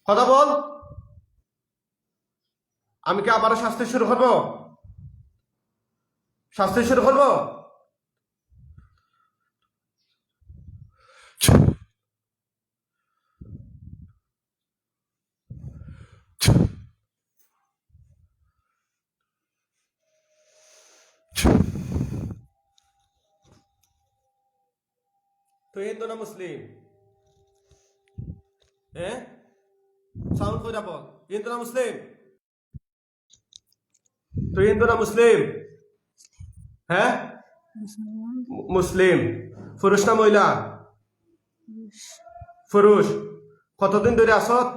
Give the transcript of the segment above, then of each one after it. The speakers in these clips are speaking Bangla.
কথা বল। আমি কি আবারও শাস্তি শুরু করবো? শাস্তি শুরু করবো? তুই হিন্দু না মুসলিম? হ্যাঁ, সাউন্ড করে বল। হিন্দু না মুসলিম? তুই হিন্দু না মুসলিম? হ্যাঁ, মুসলমান মুসলিম। পুরুষ না মহিলা? পুরুষ। কতদিন ধরে আসত?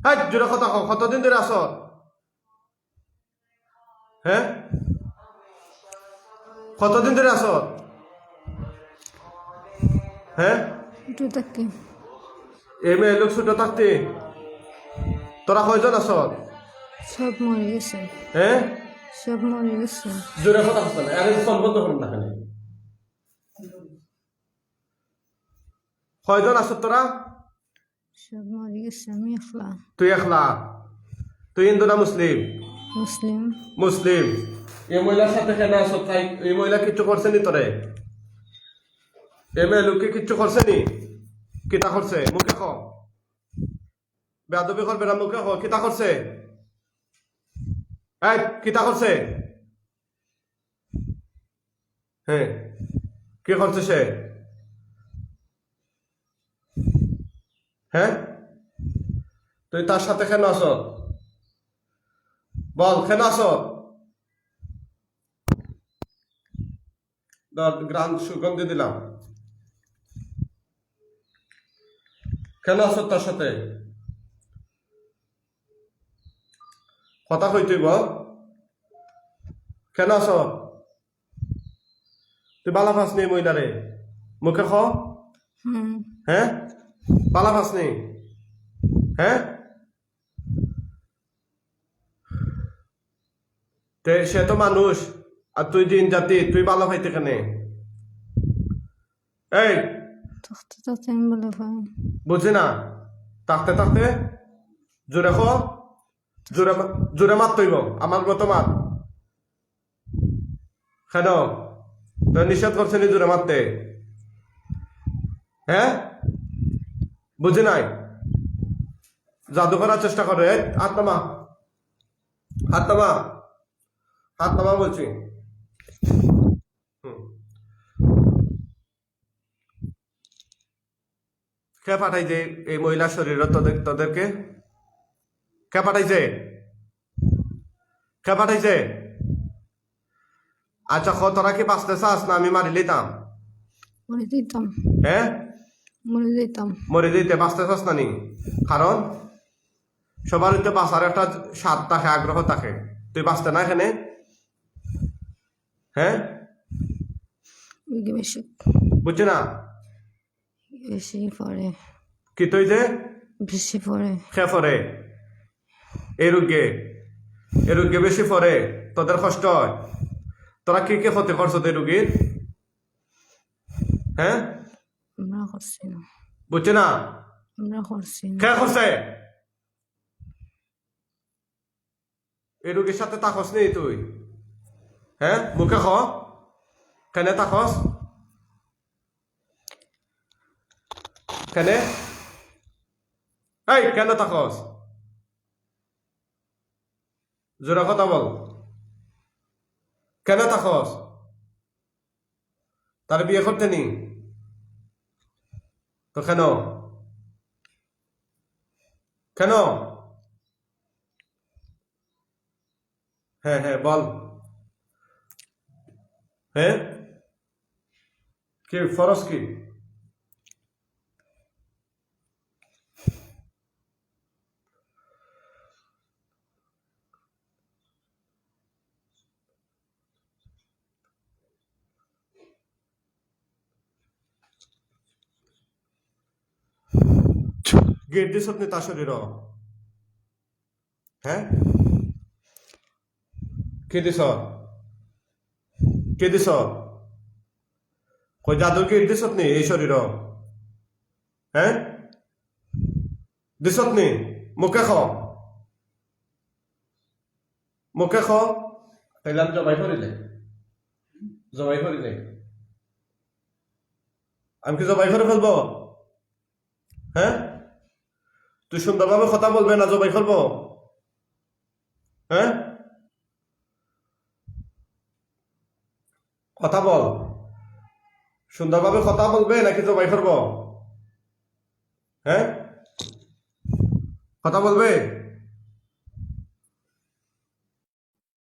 হ্যাঁ, জোরে কথা কও, কতদিন ধরে আসত? হ্যাঁ, কতদিন ধরে আসত? হ্যাঁ, একটু থাকি এই মেয়ে লোক ছোট থাকতে তোরা কয়জন আসত? সব মরে গেছে হ্যাঁ, সব মরে গেছে জোরে কথা কও না, আরে ফোন বন্ধ করুন না কেন? কয়জন আসত তোরা? সব মরে গেছে আমি একলা তুই একলা? তুই হিন্দু না মুসলিম? মুসলিম মুসলিম। এই মহিলার সাথে কেন আসত? তাই এই মহিলা কিচ্ছু করছে নি তোরে? এই মেয়ে লোককে কিচ্ছু করছে নি? কিতা করছে মুখে ক? বেয়াদবি করবে না, মুখে ক কিতা করছে? এই কিতা করছে? হ্যাঁ, কি করছে সে? হ্যাঁ, তুই তার সাথে কেন আস? বল কেন আস? গ্রাম সুগন্ধি দিলাম। কেন আস তার সাথে? কথা কই তুই বল, কেন আস? তুই বালা ফাস নি মহিলারে? মুখে খ। হুম হ্যাঁ, বালা ফাস নি? হ্যাঁ, সে তো মানুষ আর তুই দিন জাতি, তুই বালা পাইতে কেনে? এই থাকতে থাকতে আমি বলে ভাই বুঝি না, থাকতে থাকতে জোরে খ, জোরে জোরে মাত তৈব আমার মতো মাত। কেন তোর নিষেধ করছে নি জোরে মারতে? হ্যাঁ, বুঝি নাই, জাদু করার চেষ্টা করে। হাত নামা, হাত নামা, হাত নামা বলছি। হুম, কে পাঠাইছে এই মহিলার শরীর তোদেরকে? কে পাঠাইছে? কে পাঠাইছে? আচ্ছা তোরা কি বাঁচতে চাস না আমি মারি লিতাম? মরে দিতাম হ্যাঁ, মরে দিতাম মরে দিতে বাঁচতে চাস না নি? কারণ সবার তো বাঁচার একটা স্বাদ থাকে, আগ্রহ থাকে। তুই বাঁচতে না এখানে? হ্যাঁ, বেশি বুঝছি না বেশি পরে কি তুই যে বেশি পরে খে পরে এই রোগে বেশি পরে তোদের কষ্ট হয়। তোরা কি কি ক্ষতি করছো এই রোগীর? হ্যাঁ, আমরা করছি না বুঝছি না আমরা করছি না কে করছে? এই রোগীর সাথে তাকস নেই তুই? হ্যাঁ, মুখে খ কেনে তাকস? কেনে? এই কেন তাকস? জোরে কথা বল, কেন তাকস? তার বিয়ে করতে নি তো কেন? কেন? হ্যাঁ হ্যাঁ বল। হ্যাঁ, কি ফরজ কি? গেট দিস নি তার শরীর? হ্যাঁ, কে দিস? K this? কই জাদু গেট দিস নি এই শরীর? হ্যাঁ, দিছত নি মুখে খ মুখে খ তাইলে আমি জবাই করিলে আমি কি জবাই করে ফেলবো? হ্যাঁ, তুই সুন্দরভাবে কথা বলবে না জবাই করবো? হ্যাঁ, কথা বল, সুন্দরভাবে কথা বলবে নাকি জবাই করবো? হ্যাঁ, কথা বলবে?